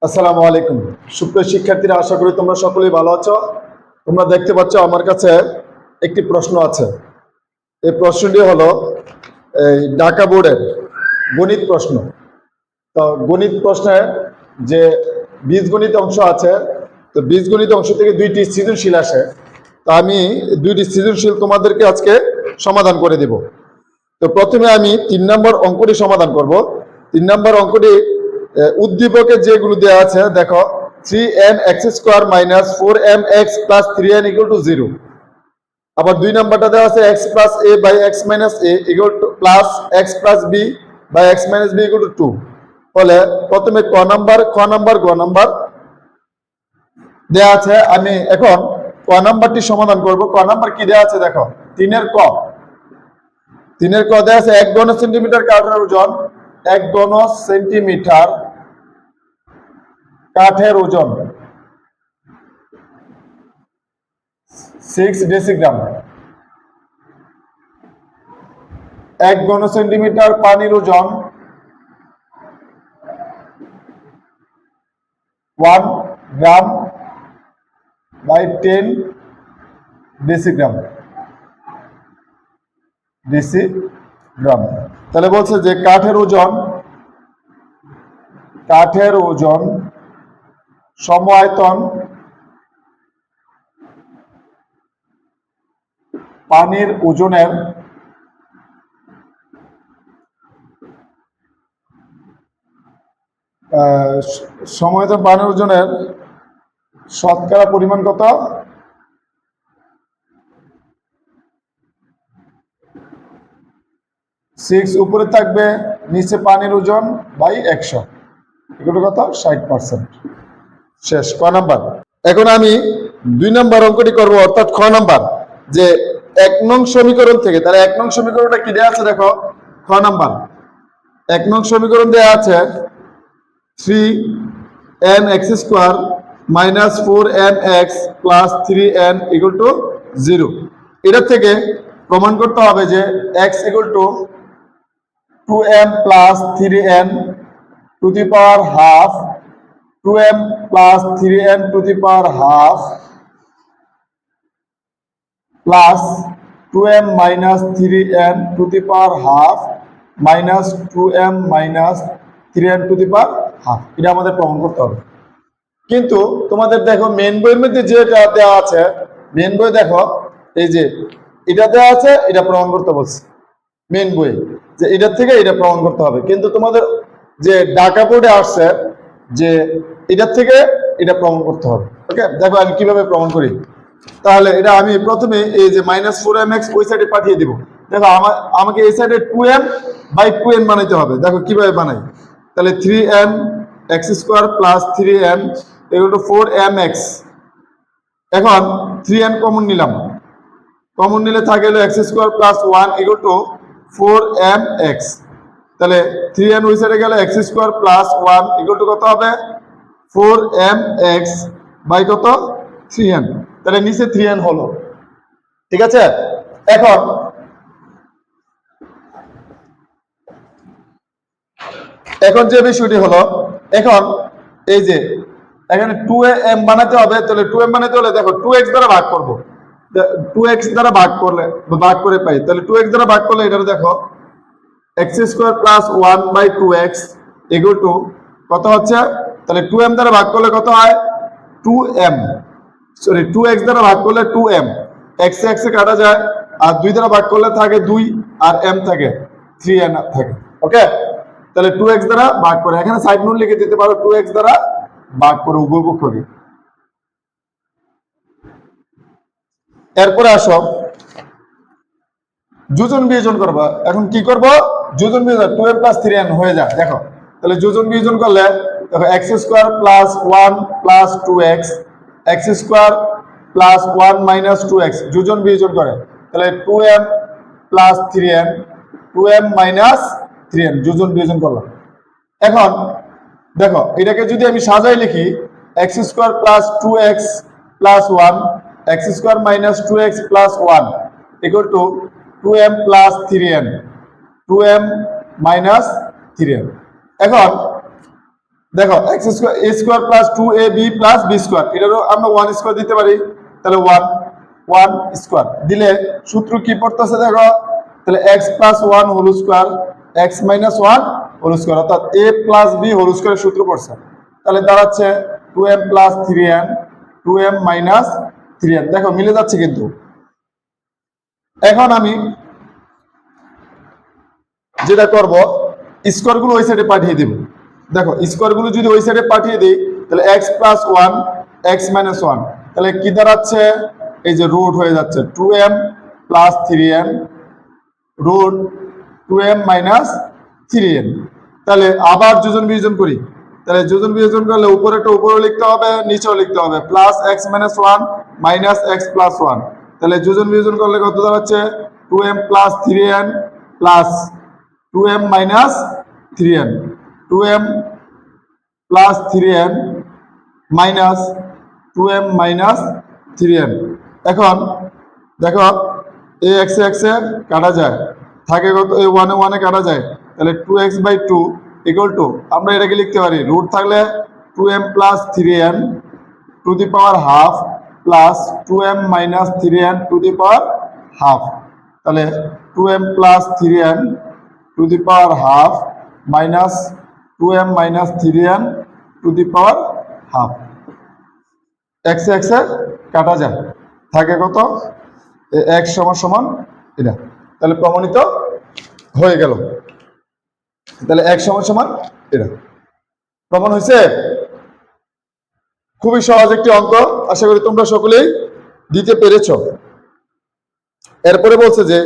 আসসালামু আলাইকুম সুপ্রিয় শিক্ষার্থীরা, আশা করি তোমরা সকলেই ভালো আছো। তোমরা দেখতে পাচ্ছ আমার কাছে একটি প্রশ্ন আছে। এই প্রশ্নটি হলো এই ঢাকা বোর্ডের গণিত প্রশ্ন। তো গণিত প্রশ্নে যে বীজগণিত অংশ আছে, তো বীজগণিত অংশ থেকে দুইটি সৃজনশীল আসে। তো আমি দুইটি সৃজনশীল তোমাদেরকে আজকে সমাধান করে দেব। তো প্রথমে আমি 3 নম্বর অঙ্কটি সমাধান করব। 3 নম্বর অঙ্কটি উদ্দীপকে যেগুলো দেওয়া আছে দেখো, 3n(x² - 4mx + 3n = 0। আবার 2 নম্বরটা দেওয়া আছে x + a/x - a + x + b/x - b = 2। ফলে প্রথমে ক নাম্বার, খ নাম্বার, গ নাম্বার দেওয়া আছে। আমি এখন ক নাম্বারটি সমাধান করব। ক নাম্বার কি দেওয়া আছে দেখো, 3-এর ক। 3-এর ক দেওয়া আছে 1 ঘন সেন্টিমিটার কাঠের ওজন, 1 ঘন সেন্টিমিটার কাঠের ওজন 6 ডেসিগ্রাম। 1 ঘন সেন্টিমিটার পানির ওজন 1 গ্রাম বাই 10 ডেসিগ্রাম। তাহলে বলছে যে কাঠের ওজন সম-আয়তন পানির ওজনের সম-আয়তন পানির ওজনের শতকরা পরিমাণ কত? 6 উপরে থাকবে, নিচে পানির ওজন বাই 100, এগুলো কত? 60%। শেষ ক নাম্বার। এখন আমি 2 নম্বর অঙ্কটি করব, অর্থাৎ খ নাম্বার। যে 1 নং সমীকরণ থেকে, তাহলে 1 নং সমীকরণটা কি দেওয়া আছে দেখো, খ নাম্বার। 1 নং সমীকরণ দেওয়া আছে 3n(x² - 4mx + 3n = 0। এটা থেকে প্রমাণ করতে হবে যে x = 2m + 3n to the power half, 2m + 3n to the power half plus 2m - 3n to the power half minus 2m - 3n to the power half. এটা আমাদের প্রমাণ করতে হবে। কিন্তু তোমাদের দেখো মেন বইয়ের মধ্যে যেটা দেওয়া আছে, মেন বই দেখো এই যে এটা দেওয়া আছে, এটা প্রমাণ করতে বলছে মেন বই, যে এটার থেকে এটা প্রমাণ করতে হবে। কিন্তু তোমাদের যে ঢাকা বোর্ডে আসছে যে এটার থেকে এটা প্রমাণ করতে হবে। ওকে, দেখো আমি কিভাবে প্রমাণ করি। তাহলে এটা আমি প্রথমে এই যে -4mx ওই সাইডে পাঠিয়ে দিব। দেখো আমাকে এই সাইডে 2m/2n বানাইতে হবে। দেখো কিভাবে বানাই। তাহলে 3n(x² + 3n = 4mx। এখন 3n কমন নিলাম, কমন নিলে থাকে হলো x² + 1 = 4mx। তাহলে 3n ওই সাইডে গেলে x² + 1 কত হবে? 4mx বাই কত? 3n। তাহলে নিচে 3n হলো। ঠিক আছে। এখন যে বিষয়টি হলো, এখন এই যে এখানে 2m বানাতে হবে। তাহলে 2m বানাতে হলে দেখো 2x দ্বারা ভাগ করব। 2x দ্বারা ভাগ করে পাই। তাহলে 2x দ্বারা ভাগ করলে এটা দেখো x² + 1/2x কত হচ্ছে? তাহলে 2m দ্বারা ভাগ করলে কত হয়? 2m। সরি, 2x দ্বারা ভাগ করলে 2m, x এ কাটা যায়, আর 2 দ্বারা ভাগ করলে থাকে 2, আর m থাকে 3n থাকে। ওকে, তাহলে 2x দ্বারা ভাগ করে, এখানে সাইড নোট লিখে দিতে পারো 2x দ্বারা ভাগ করে উভয় পক্ষকে। এরপরে আসো যোজন বিয়োজন করবা। এখন কি করব? যোজন বিয়োজন 2m + 3n হয়ে যায়। দেখো তাহলে যোজন বিয়োজন করলে দেখো x² + 1 + 2x, x² + 1 - 2x যোজন বিয়োজন করে। তাহলে 2m + 3n, 2m - 3n যোজন বিয়োজন করলাম। এখন দেখো এটাকে যদি আমি সাজাই লিখি, x² + 2x + 1, x² - 2x + 1 = 2m + 3n, 2m - 3n। এখন দেখো x square a square plus 2ab plus b square, এটারও আমরা 1 স্কোয়ার দিতে পারি, তাহলে 1 স্কোয়ার দিলে সূত্র কি পড়তেছে দেখো, তাহলে x plus 1 whole square x minus 1 whole square, অর্থাৎ এ প্লাস বি হোল স্কোয়ারের সূত্র পড়ছে। তাহলে দাঁড়াচ্ছে 2m plus 3n 2m minus 3n, দেখো মিলে যাচ্ছে কিন্তু। এখন আমি যেটা করব, স্কোয়ারগুলো ওই সাইডে পাঠিয়ে দেব। দেখো স্কোয়ারগুলো যদি ওই সাইডে পাঠিয়ে দিই, তাহলে এক্স প্লাস 1 এক্স মাইনাস 1, তাহলে কি দাঁড়াচ্ছে, এই যে রুট হয়ে যাচ্ছে 2m plus 3n root 2m minus 3n। তাহলে আবার যোজন বিয়োজন করি, তাহলে যোজন বিয়োজন করলে উপরেটা উপরেও লিখতে হবে, নিচেও লিখতে হবে, plus x minus 1 minus x plus 1। তাহলে যোজন বিয়োজন করলে কত দাঁড়াচ্ছে, 2m plus 3n plus 2m minus 3n, 2m plus 3n minus 2m minus 3n। এখন দেখো এই এক্সে এক্সে কাটা যায়, থাকে কত, এই 1 এ 1 এ কাটা যায়, তাহলে 2x/2 ইকুয়াল টু, আমরা এটাকে লিখতে পারি রুট থাকলে 2m plus 3n to the power half plus 2m minus 3n to the power half. তাহলে 2m plus 3n to the power half minus 2m minus 3n to the power half. এক্সে এক্সে কাটা যায়, থাকে কত, x সমান সমান এটা। তাহলে প্রমাণিত হয়ে গেল, তাহলে x সমান সমান এটা প্রমাণ হয়েছে। খুবই সহজ একটি অঙ্ক, আশা করি তোমরা সকলেই দিতে পেরেছ। এরপরে বলছে যে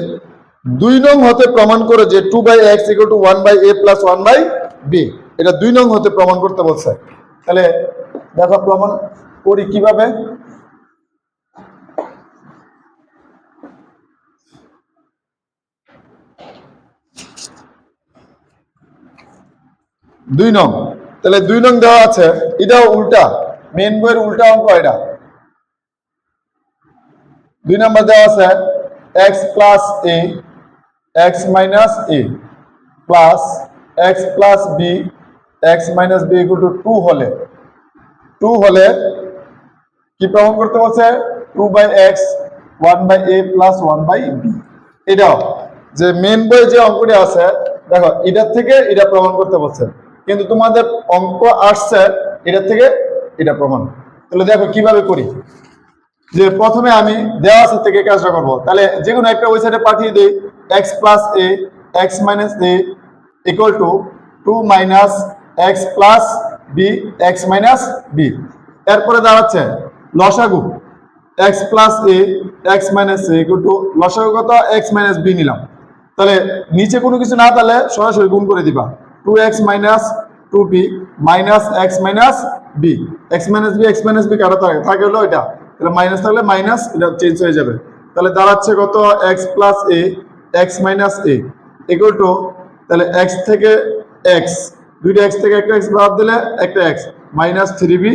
2 নং হতে প্রমাণ করে যে 2/x = 1/a প্লাস 1/b, এটা 2 নং হতে প্রমাণ করতে বলছে। তাহলে দেখো প্রমাণ করি কিভাবে। 2 নং, তাহলে 2 নং দেওয়া আছে, এটাও উল্টা, মেন বইয়ের উল্টা অঙ্ক এটা। 2 নাম্বার দেওয়া আছে x plus a x minus a plus x plus b x minus b = 2 হলে, 2 হলে কি প্রমাণ করতে বলছে, 2/x 1/a প্লাস 1/b। এটাও যে মেন বই যে অঙ্কটি আছে, দেখো এটার থেকে এটা প্রমাণ করতে বলছে, কিন্তু তোমাদের অঙ্ক আসছে এটা থেকে এটা প্রমাণ। তাহলে দেখো কিভাবে করি, যে প্রথমে আমি দেওয়া আছে থেকে কাজটা করবো, তাহলে যে কোনো একটা ওই সাইডে পাঠিয়ে দিই, x plus a x minus a equal to 2 minus x plus b x minus b। এরপরে দাঁড়াচ্ছে লসাগু x plus a x minus a equal to লসাগু কত, x মাইনাস b নিলাম। তাহলে নিচে কোনো কিছু না, তাহলে সরাসরি গুণ করে দিবা, 2x minus 2b minus x minus b, x minus b x minus b কাটা থাকে হলো এটা, তাহলে মাইনাস থাকলে মাইনাস, এটা চেঞ্জ হয়ে যাবে। তাহলে দাঁড়াচ্ছে কত, x plus a x minus a equal to, তাহলে x থেকে x, দুইটা x থেকে একটা x বাদ দিলে একটা x minus 3b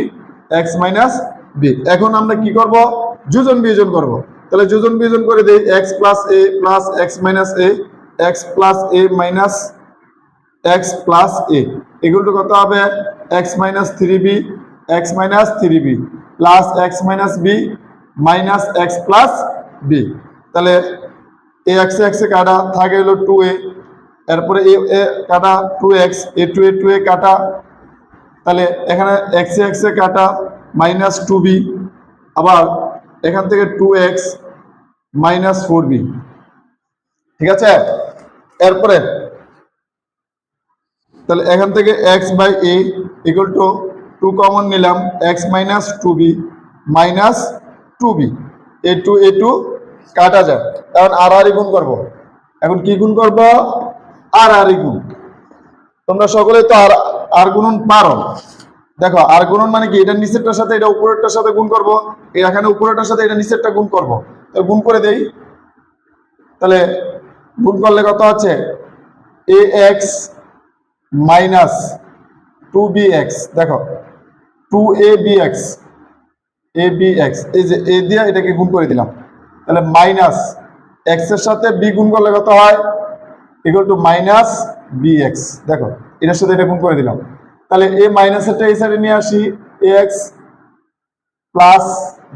x minus b। এখন আমরা কি করব, যোজন বিয়োজন করব। তাহলে যোজন বিয়োজন করে দেই, x plus a plus x minus a x plus a minus x plus a equal to কত হবে, x minus 3b x minus 3b plus x minus b minus x plus b। তাহলে a x এ কাটা থাকে হলো 2a, এরপরে a কাটা 2x, a 2a কাটা, তাহলে এখানে x এ কাটা মাইনাস 2b, আবার এখান থেকে 2x মাইনাস 4b, ঠিক আছে। এরপরে তাহলে এখান থেকে x/a ইকুয়াল টু 2 কমন নিলাম, x minus 2b minus 2b, a2 কাটা যায়। এখন আর গুণ করব, এখন কি গুণ করব, আর গুণ। তোমরা সকলে তো আর গুণন পারো। দেখো আর গুণন মানে কি, এটা নিচেরটার সাথে এটা উপরেরটার সাথে গুণ করব, এখানে উপরেরটার সাথে এটা নিচেরটা গুণ করব। তো গুণ করে দেই, তাহলে গুণ করলে কত আছে, ax মাইনাস 2bx, দেখো 2abx এই যে a দিয়ে এটাকে গুণ করে দিলাম, তাহলে মাইনাস x এর সাথে b গুণ করলে কত হয়, ইকুয়াল টু মাইনাস bx। দেখো এটার সাথে এটা গুণ করে দিলাম, তাহলে এ মাইনাসেরটা এই সাইডে নিয়ে আসি, x plus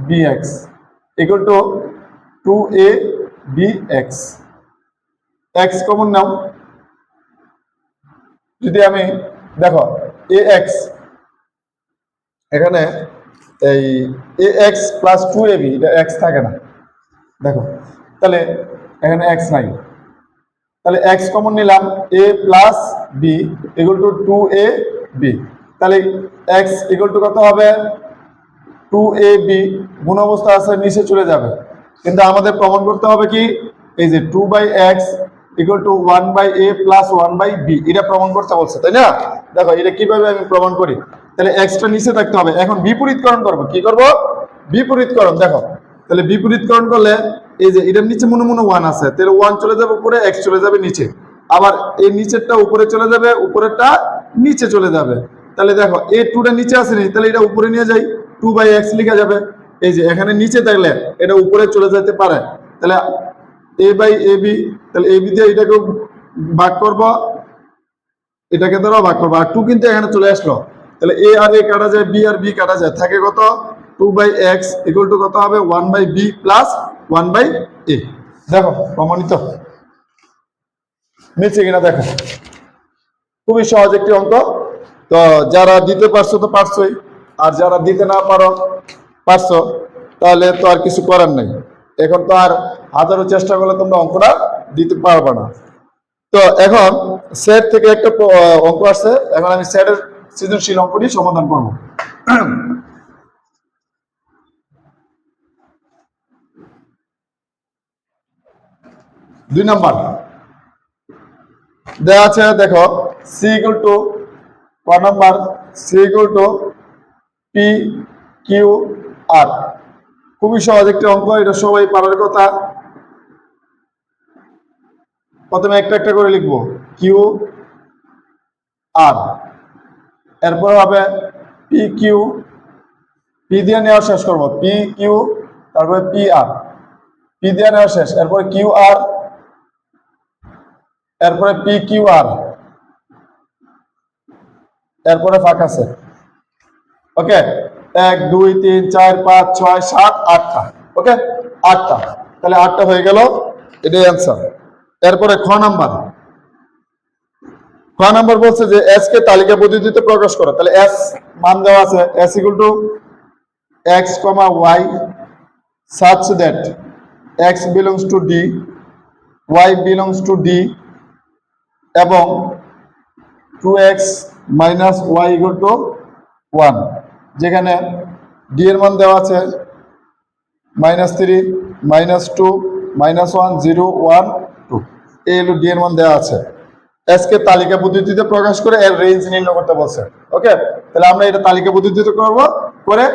b x equal to 2ab x common নাও। যদি আমি দেখো এ এক্স এখানে এই এ এক্স প্লাস 2ab এটা এক্স থাকে না, দেখো তাহলে এখানে এক্স নাই, তাহলে এক্স কমন নিলাম, a plus b equal to 2ab, তাহলে এক্স ইকুয়াল টু কত হবে 2ab, গুণ অবস্থা আছে নিচে চলে যাবে, কিন্তু আমাদের প্রমাণ করতে হবে কি এই যে 2/x equal to 1/a plus 1/b, এটা প্রমাণ করতে বলছে তাই না। দেখো এটা কিভাবে আমি প্রমাণ করি, তাহলে এক্সটা নিচে থাকতে হবে, এখন বিপরীতকরণ করব, কি করব বিপরীতকরণ। দেখো তাহলে বিপরীতকরণ করলে এই যে এটার নিচে মনে মনে 1 আছে, তাহলে 1 চলে যাবে উপরে, x চলে যাবে নিচে, আবার এই নিচেরটা উপরে চলে যাবে, উপরেরটা নিচে চলে যাবে। তাহলে দেখো এই 2টা নিচে আসে নি, তাহলে এটা উপরে নিয়ে যাই, 2/x লেখা যাবে। এই যে এখানে নিচে থাকলে এটা উপরে চলে যেতে পারে, তাহলে a/ab, তাহলে ab দিয়ে এটাকে ভাগ করব, এটাকে ধরো ভাগ করবো, আর 2 কিন্তু এখানে চলে আসলো, তাহলে a আর a কাটা যায়, b আর b কাটা যায়, থাকে কত 2/x ইকুয়াল টু কত হবে 1/b প্লাস 1/a। দেখো প্রমাণিত মিলছে কিনা দেখো, খুবই সহজ একটি অঙ্ক। তো যারা দিতে পারছো তো পারছোই, আর যারা দিতে না পারছো তাহলে তো আর কিছু করার নেই, এখন তো আর হাজারো চেষ্টা করলে তোমরা অঙ্কটা দিতে পারবে না। তো এখন সেট থেকে একটা অঙ্ক আসছে, এখন আমি সেটের সৃজনশীল অঙ্কটি সমাধান করব। 2 নাম্বার দেওয়া আছে, দেখো সি ইকুয়াল টু ক number, c equal to p q r, খুবই সহজ একটি অঙ্ক, এটা সবাই পারার কথা। প্রথমে একটা একটা করে লিখবো, কিউ আর, এরপর হবে পি কিউ, পি দিয়ে নেওয়া শেষ করবো, পি কিউ, তারপরে পি আর, পি দিয়ে নেওয়া শেষ, এরপরে কিউ আর, এরপরে পি কিউ আর, এরপরে ফাঁক আছে। ওকে 1 2 3 4 5 6 7 8টা, ওকে 8টা, তাহলে 8টা হয়ে গেল, এটাই অ্যান্সার। এরপরে খ নাম্বার বলছে যে এস কে তালিকা পদ্ধতিতে প্রকাশ করো, তাহলে এস মান দেওয়া আছে, S equal to x comma y such that x belongs to d, y belongs to d এবং 2x minus y equal to 1, যেখানে d এর মান দেওয়া আছে -3 -2 -1 0 1 2, এই হলো d এর মান দেওয়া আছে। s কে তালিকা পদ্ধতিতে প্রকাশ করে এর রেঞ্জ নির্ণয় করতে বলছে। ওকে, তাহলে আমরা এটা তালিকা পদ্ধতিতে করব, করে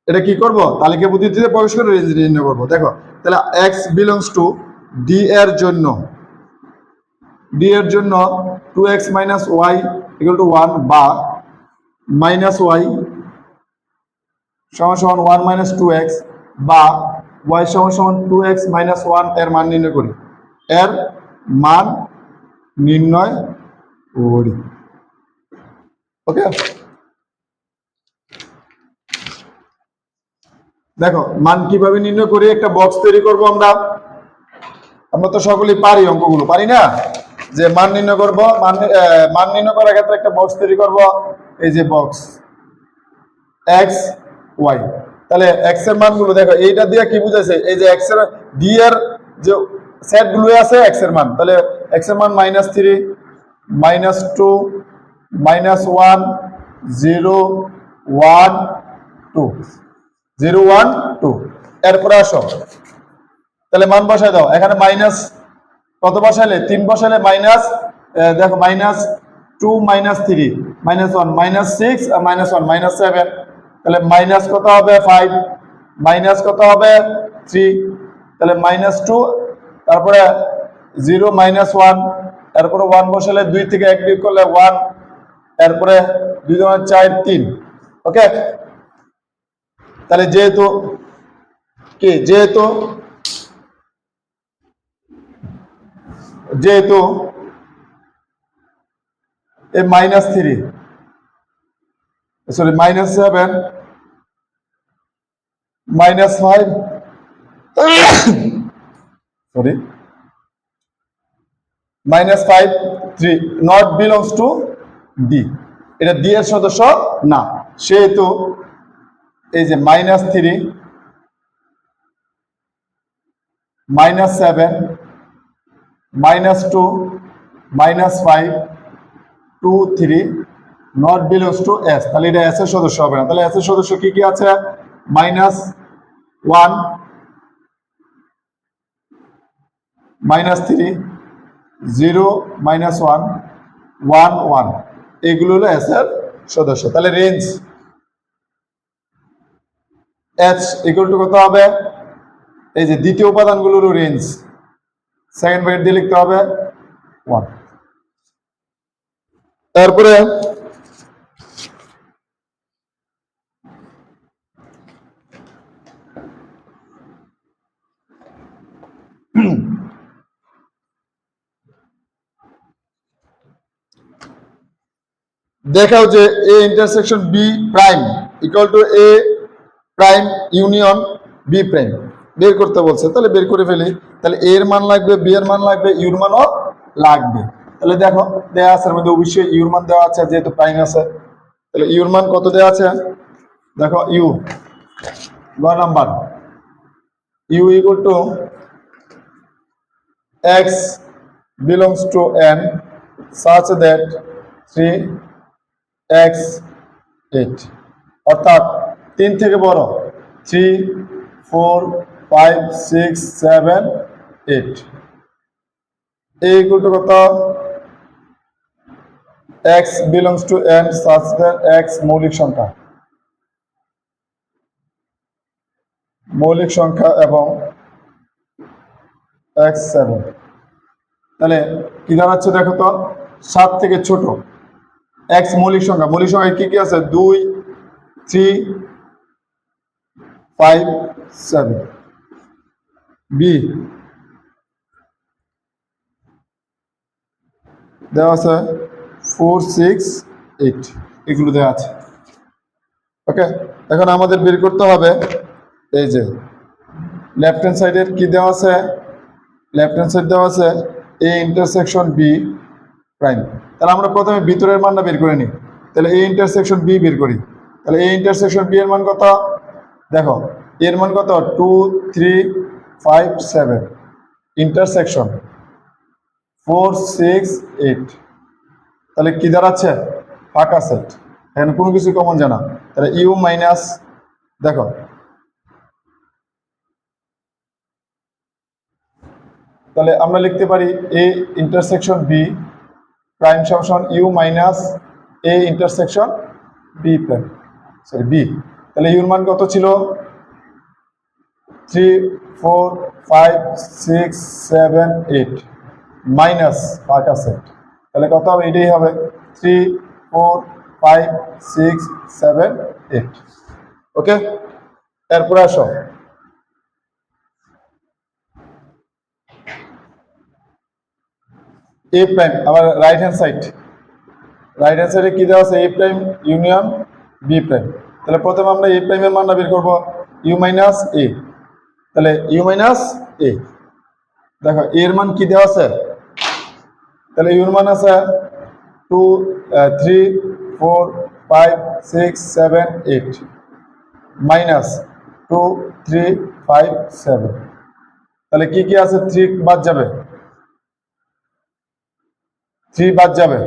এটা কি করব তালিকা পদ্ধতিতে প্রকাশ করে রেঞ্জ নির্ণয় করব। দেখো তাহলে x বিলংস টু d এর জন্য 2x minus y equal to 1 বা minus y সমান সমান 1 minus 2x বা y সমান সমান 2x minus 1 এর মান নির্ণয় করি, এর মান নির্ণয় করি। ওকে, দেখো মান কিভাবে নির্ণয় করি, একটা বক্স তৈরি করব আমরা তো সকলেই পারি, অঙ্কগুলো পারি না, যে মান নির্ণয় করব, মান নির্ণয় করার ক্ষেত্রে একটা বক্স তৈরি করব, এই যে বক্স x y, তাহলে x এর মানগুলো দেখো, এইটা দিয়ে কি বুঝাইছে, এই যে x এর d এর যে সেট গুলো আছে x এর মান, তাহলে x এর মান -3 -2 -1 0 1 2 0 1 2, এরপরে আসো তাহলে মান বসায় দাও, এখানে মাইনাস কত বসাইলে 3 বসাইলে মাইনাস, দেখো -2 -3 -1 -6 আর -1 -7, তাহলে মাইনাস কত হবে 5, মাইনাস কত হবে 3, তাহলে -2, তারপরে 0 -1, তারপরে 1 বসালে 2 থেকে 1 বিয়োগ করলে 1, এরপরে 2 2 4 3। ওকে, তাহলে যেহেতু এই -3 sorry -7 -5 sorry -5 3 not belongs to D, এটা ডি এর সদস্য না, সেহেতু এই যে -3 -7 -2 -5 2 3 নট বিলংস টু এস, তাহলে এটা এস এর সদস্য হবে না। তাহলে এস এর সদস্য কি কি আছে? -1 -3 0 -1 1 1, এগুলো হলো এস এর সদস্য। তাহলে রেঞ্জ এচ ইকুয়াল টু কত হবে? এই যে দ্বিতীয় উপাদানগুলোর রেঞ্জ সেকেন্ড ব্র্যাকেট দিয়ে লিখতে হবে 1। তারপরে দেখাও যে A intersection B prime equal to A prime union B prime বের করতে বলছে, তাহলে বের করে ফেলি। তাহলে এ এর মান লাগবে, বি এর মান লাগবে, ইউর মানও লাগবে। তাহলে দেখো দেওয়া আছে, এর মধ্যে অবশ্যই ইউর মান দেওয়া আছে যেহেতু প্রাইম আছে। তাহলে ইউর মান কত দেওয়া আছে? দেখো ইউ গ number, U equal to x belongs to N such that 3x 8, অর্থাৎ 3 থেকে বড় 3 4 5 6 7 8, a equal to কত? x belongs to n such that x মৌলিক সংখ্যা এবং x 7। তাহলে কি দাঁড়াচ্ছে দেখো তো, 7 থেকে ছোট x মৌলিক সংখ্যা কি কি আছে? 2 3 5 7, b দেওয়া আছে 4 6 8, এগুলো দেওয়া আছে। ওকে, এখন আমাদের বের করতে হবে এই যে লেফট হ্যান্ড সাইডের কি দেওয়া আছে? লেফট হ্যান্ড সাইড দেওয়া আছে এ ইন্টারসেকশন বি প্রাইম। তাহলে আমরা প্রথমে ভিতরের মানটা বের করে নিই। তাহলে এ ইন্টারসেকশন বি বের করি। তাহলে এ ইন্টারসেকশন বি এর মান কত? দেখো এর মান কত? 2 3 5 7, ইন্টারসেকশন 4 6 8, তাহলে কি দাঁড়াচ্ছে? ফাঁকা সেট, এখানে কোনো কিছু কমন জানা। তাহলে ইউ মাইনাস, দেখো তাহলে আমরা লিখতে পারি এ ইন্টারসেকশন বি প্রাইম সমান U minus A intersection B prime, sorry B. তাহলে ইউর মান কত ছিল? 3 4 5 6 7 8 মাইনাস ফাঁকা সেট, তাহলে কত হবে? এটাই হবে 3 4 5 6 7 8। ওকে, এরপরে আসো এ প্রাইম, আবার রাইট হ্যান্ড সাইডে কি দেওয়া আছে? এ প্রাইম ইউনিয়ন বি প্রাইম। তাহলে প্রথমে আমরা এ প্রাইমের মানটা বের করবো, ইউ মাইনাস এ। তাহলে ইউ মাইনাস এ, দেখো এর মান কি দেওয়া আছে? তাহলে ইউর মান আছে 2 3 4 5 6 7 8 মাইনাস 2 3 5 7, তাহলে কি কি আছে? 3 বাদ যাবে, 3 বাদ যাবে,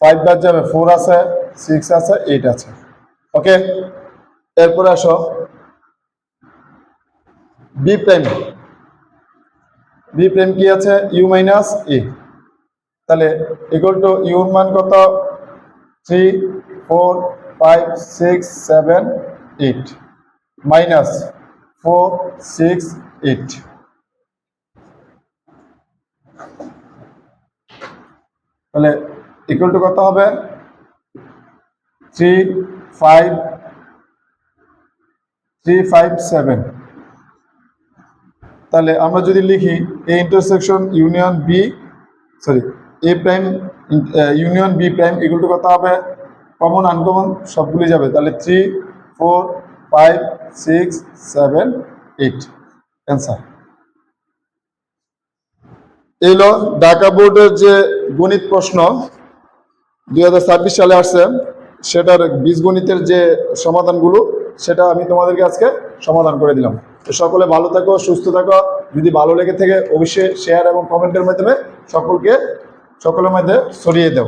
5 বাদ যাবে, 4 আছে, 6 আছে, 8 আছে। ওকে, এরপরে আসো বি প্রাইম কি আছে? ইউ মাইনাস এ। তাহলে ইকুয়াল টু ইউর মান কত? 3 4 5 6 7 8 মাইনাস 4 6 8, তাহলে ইকুয়াল টু কত হবে? 3 5 7। তাহলে আমরা যদি লিখি A intersection union B, sorry A prime union B prime equal to কত হবে? কমন আনকমন সবগুলি যাবে, তাহলে 3 4 5 6 7 8 অ্যান্সার। এলো ঢাকা বোর্ডের যে গণিত প্রশ্ন 2026 সালে আসছে, সেটার বীজগণিতের যে সমাধানগুলো সেটা আমি তোমাদেরকে আজকে সমাধান করে দিলাম। তো সকলে ভালো থাকো, সুস্থ থাকো। যদি ভালো লেগে থাকে অবশ্যই শেয়ার এবং কমেন্টের মাধ্যমে সকলের মধ্যে ছড়িয়ে দাও।